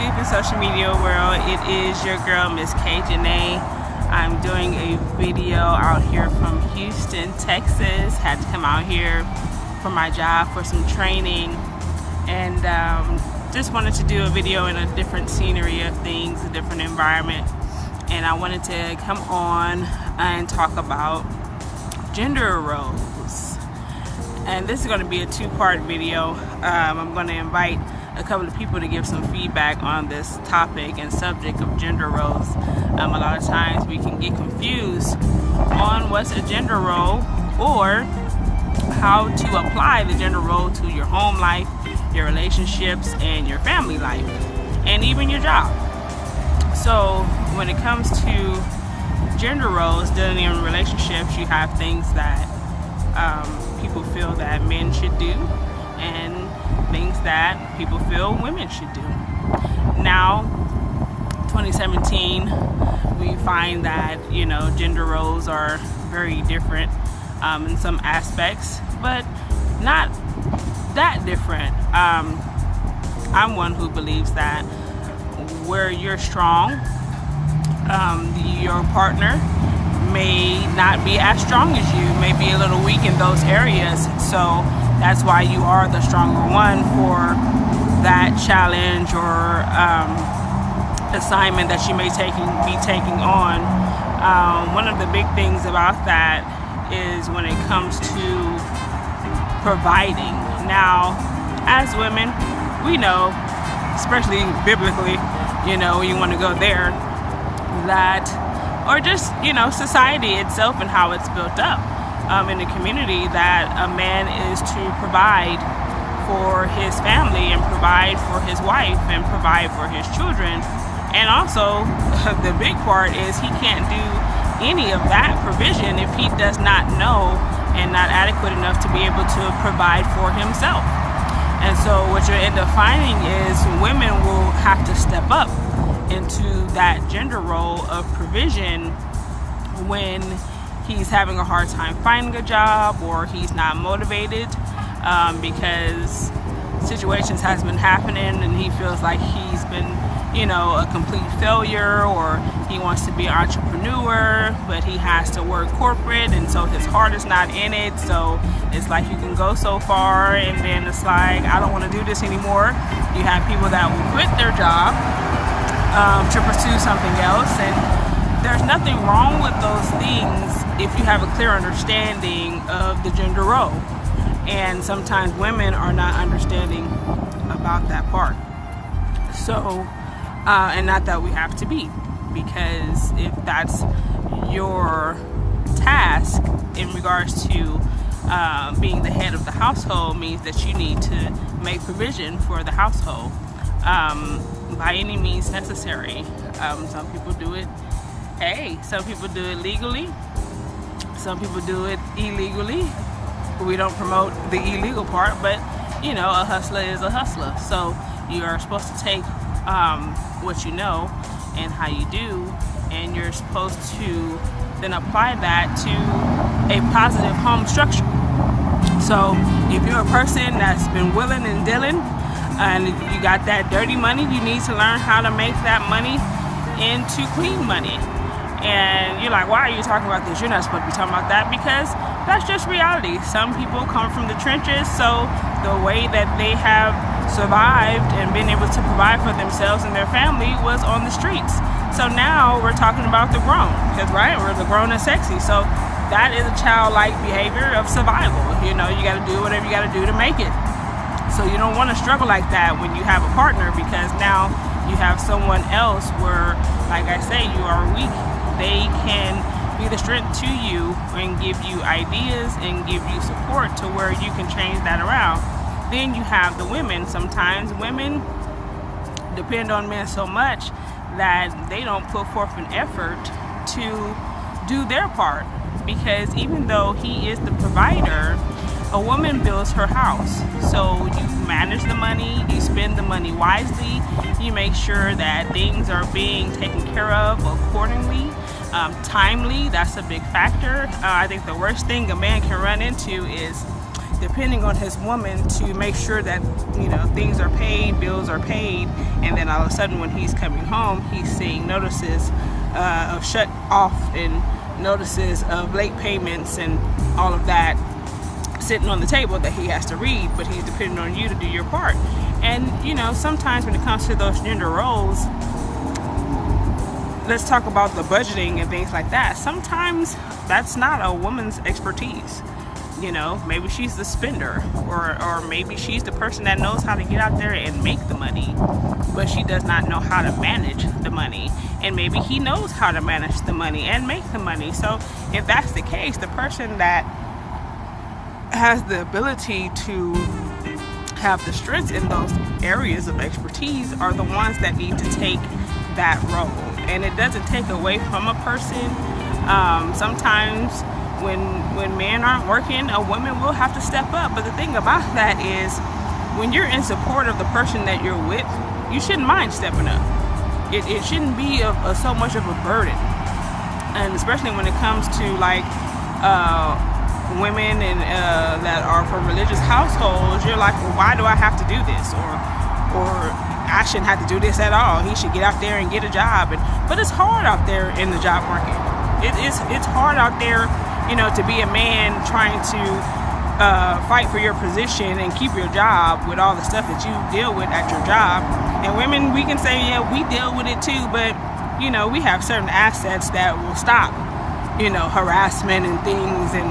YouTube and social media world. It is your girl, Miss Kjnae. I'm doing a video out here from Houston, Texas. Had to come out here for my job for some training, and just wanted to do a video in a different scenery of things, a different environment. And I wanted to come on and talk about gender roles. And this is going to be a two-part video. I'm going to invite a couple of people to give some feedback on this topic and subject of gender roles. A lot of times we can get confused on what's a gender role or how to apply the gender role to your home life, your relationships, and your family life, and even your job. So when it comes to gender roles dealing in relationships, you have things that people feel that men should do and things that people feel women should do. Now, 2017, we find that, gender roles are very different in some aspects, but not that different. I'm one who believes that where you're strong, your partner may not be as strong as you, may be a little weak in those areas. So that's why you are the stronger one for that challenge or assignment that you may be taking on. One of the big things about that is when it comes to providing. Now, as women, we know, especially biblically, you want to go there, that, or just, society itself and how it's built up in the community, that a man is to provide for his family and provide for his wife and provide for his children. And also, the big part is he can't do any of that provision if he does not know and not adequate enough to be able to provide for himself. And so what you'll end up finding is women will have to step up into that gender role of provision when he's having a hard time finding a job or he's not motivated because situations has been happening and he feels like he's been a complete failure, or he wants to be an entrepreneur but he has to work corporate, and so his heart is not in it. So it's like you can go so far and then it's like, I don't want to do this anymore. You have people that will quit their job to pursue something else, and there's nothing wrong with those things if you have a clear understanding of the gender role. And sometimes women are not understanding about that part. So and not that we have to be, because if that's your task in regards to being the head of the household, means that you need to make provision for the household by any means necessary. Some people do it, some people do it legally, some people do it illegally. We don't promote the illegal part, but a hustler is a hustler. So you are supposed to take what you know and how you do, and you're supposed to then apply that to a positive home structure. So if you're a person that's been willing and dealing and you got that dirty money, you need to learn how to make that money into clean money. And you're like, why are you talking about this? You're not supposed to be talking about that, because that's just reality. Some people come from the trenches, so the way that they have survived and been able to provide for themselves and their family was on the streets. So now we're talking about the grown, because we're the grown and sexy. So that is a childlike behavior of survival. You got to do whatever you got to do to make it. So you don't want to struggle like that when you have a partner, because now you have someone else where, like I say, you are weak. They can be the strength to you and give you ideas and give you support to where you can change that around. Then you have the women. Sometimes women depend on men so much that they don't put forth an effort to do their part, because even though he is the provider, a woman builds her house. So you manage the money, you spend the money wisely, you make sure that things are being taken care of accordingly. Timely, that's a big factor. I think the worst thing a man can run into is depending on his woman to make sure that, you know, things are paid, bills are paid, and then all of a sudden when he's coming home, he's seeing notices of shut off and notices of late payments and all of that sitting on the table that he has to read, but he's depending on you to do your part. And, you know, sometimes when it comes to those gender roles, let's talk about the budgeting and things like that. Sometimes that's not a woman's expertise. You know, maybe she's the spender, or maybe she's the person that knows how to get out there and make the money, but she does not know how to manage the money. And maybe he knows how to manage the money and make the money. So if that's the case, the person that has the ability to have the strengths in those areas of expertise are the ones that need to take that role. And it doesn't take away from a person. Sometimes when men aren't working, a woman will have to step up. But the thing about that is, when you're in support of the person that you're with, you shouldn't mind stepping up. It shouldn't be so much of a burden. And especially when it comes to like women and that are from religious households, you're like, well, why do I have to do this? Or I shouldn't have to do this at all. He should get out there and get a job. But it's hard out there in the job market. It's hard out there, you know, to be a man trying to fight for your position and keep your job with all the stuff that you deal with at your job. And women, we can say, yeah, we deal with it too, but, you know, we have certain assets that will stop, you know, harassment and things, and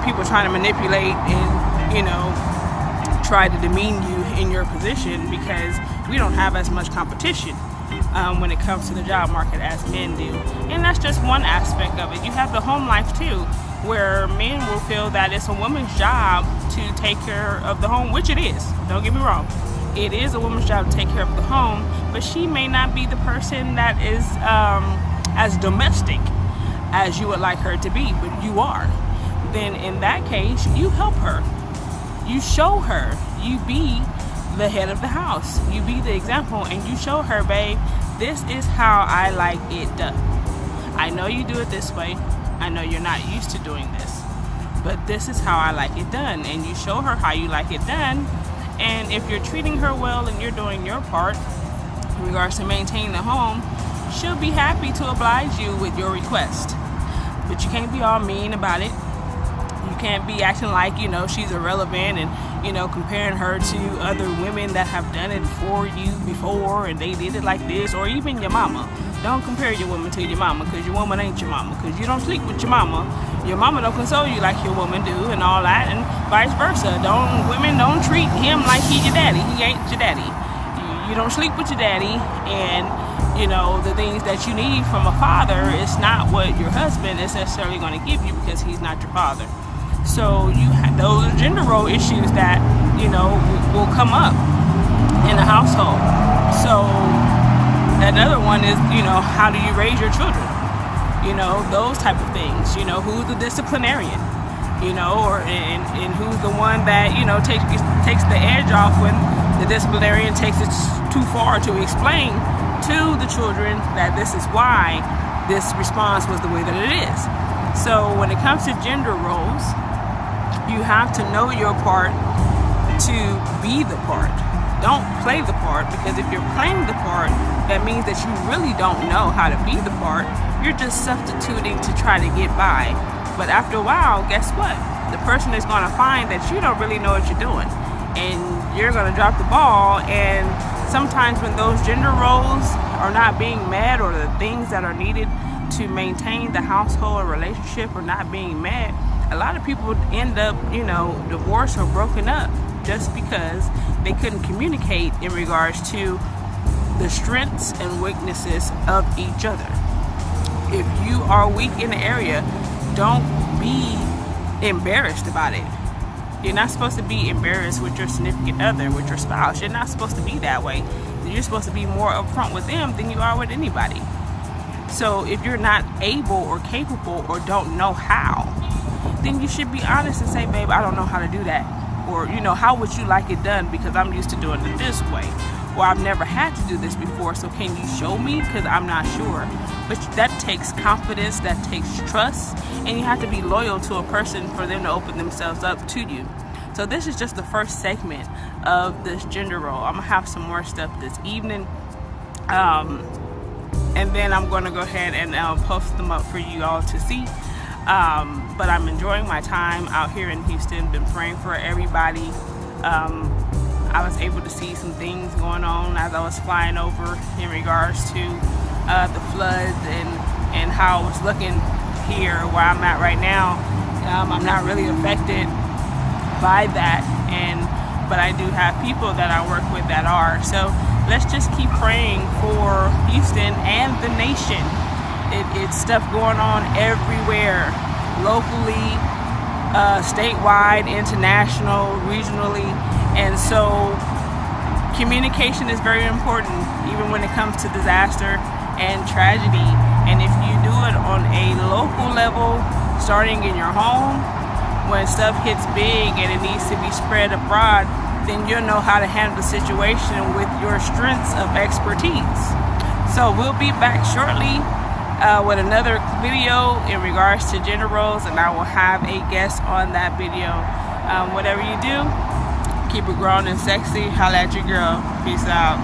people trying to manipulate and, you know, try to demean you in your position, because we don't have as much competition when it comes to the job market as men do. And that's just one aspect of it. You have the home life too, where men will feel that it's a woman's job to take care of the home, which it is. Don't get me wrong. It is a woman's job to take care of the home, but she may not be the person that is as domestic as you would like her to be, but you are. Then in that case, you help her. You show her. You be the head of the house. You be the example, and you show her, babe, this is how I like it done. I know you do it this way. I know you're not used to doing this, but this is how I like it done. And you show her how you like it done. And if you're treating her well and you're doing your part in regards to maintaining the home, she'll be happy to oblige you with your request. But you can't be all mean about it. You can't be acting like, you know, she's irrelevant and, you know, comparing her to other women that have done it for you before and they did it like this, or even your mama. Don't compare your woman to your mama, because your woman ain't your mama, because you don't sleep with your mama. Your mama don't console you like your woman do and all that, and vice versa. Women don't treat him like he's your daddy. He ain't your daddy. You don't sleep with your daddy, and, you know, the things that you need from a father is not what your husband is necessarily going to give you, because he's not your father. So you have those gender role issues that, you know, will come up in the household. So another one is, you know, how do you raise your children? You know, those type of things. You know, who's the disciplinarian? You know, and who's the one that, you know, takes the edge off when the disciplinarian takes it too far to explain to the children that this is why this response was the way that it is. So when it comes to gender roles, you have to know your part to be the part. Don't play the part, because if you're playing the part, that means that you really don't know how to be the part. You're just substituting to try to get by. But after a while, guess what? The person is going to find that you don't really know what you're doing, and you're going to drop the ball. And sometimes when those gender roles are not being met, or the things that are needed to maintain the household or relationship are not being met, a lot of people end up, you know, divorced or broken up just because they couldn't communicate in regards to the strengths and weaknesses of each other. If you are weak in the area, don't be embarrassed about it. You're not supposed to be embarrassed with your significant other, with your spouse. You're not supposed to be that way. You're supposed to be more upfront with them than you are with anybody. So if you're not able or capable or don't know how, then you should be honest and say, babe, I don't know how to do that. Or, you know, how would you like it done? Because I'm used to doing it this way. Or I've never had to do this before, so can you show me? Because I'm not sure. But that takes confidence, that takes trust, and you have to be loyal to a person for them to open themselves up to you. So this is just the first segment of this gender role. I'm gonna have some more stuff this evening, and then I'm gonna go ahead and post them up for you all to see. But I'm enjoying my time out here in Houston. Been praying for everybody. I was able to see some things going on as I was flying over in regards to the floods and how it was looking here where I'm at right now. I'm not really affected by that, but I do have people that I work with that are. So let's just keep praying for Houston and the nation. It's stuff going on everywhere, locally, statewide, international, regionally, and so communication is very important, even when it comes to disaster and tragedy. And if you do it on a local level, starting in your home, when stuff hits big and it needs to be spread abroad, then you'll know how to handle the situation with your strengths of expertise. So we'll be back shortly with another video in regards to gender roles, and I will have a guest on that video. Whatever you do, keep it grown and sexy. Holla at your girl. Peace out.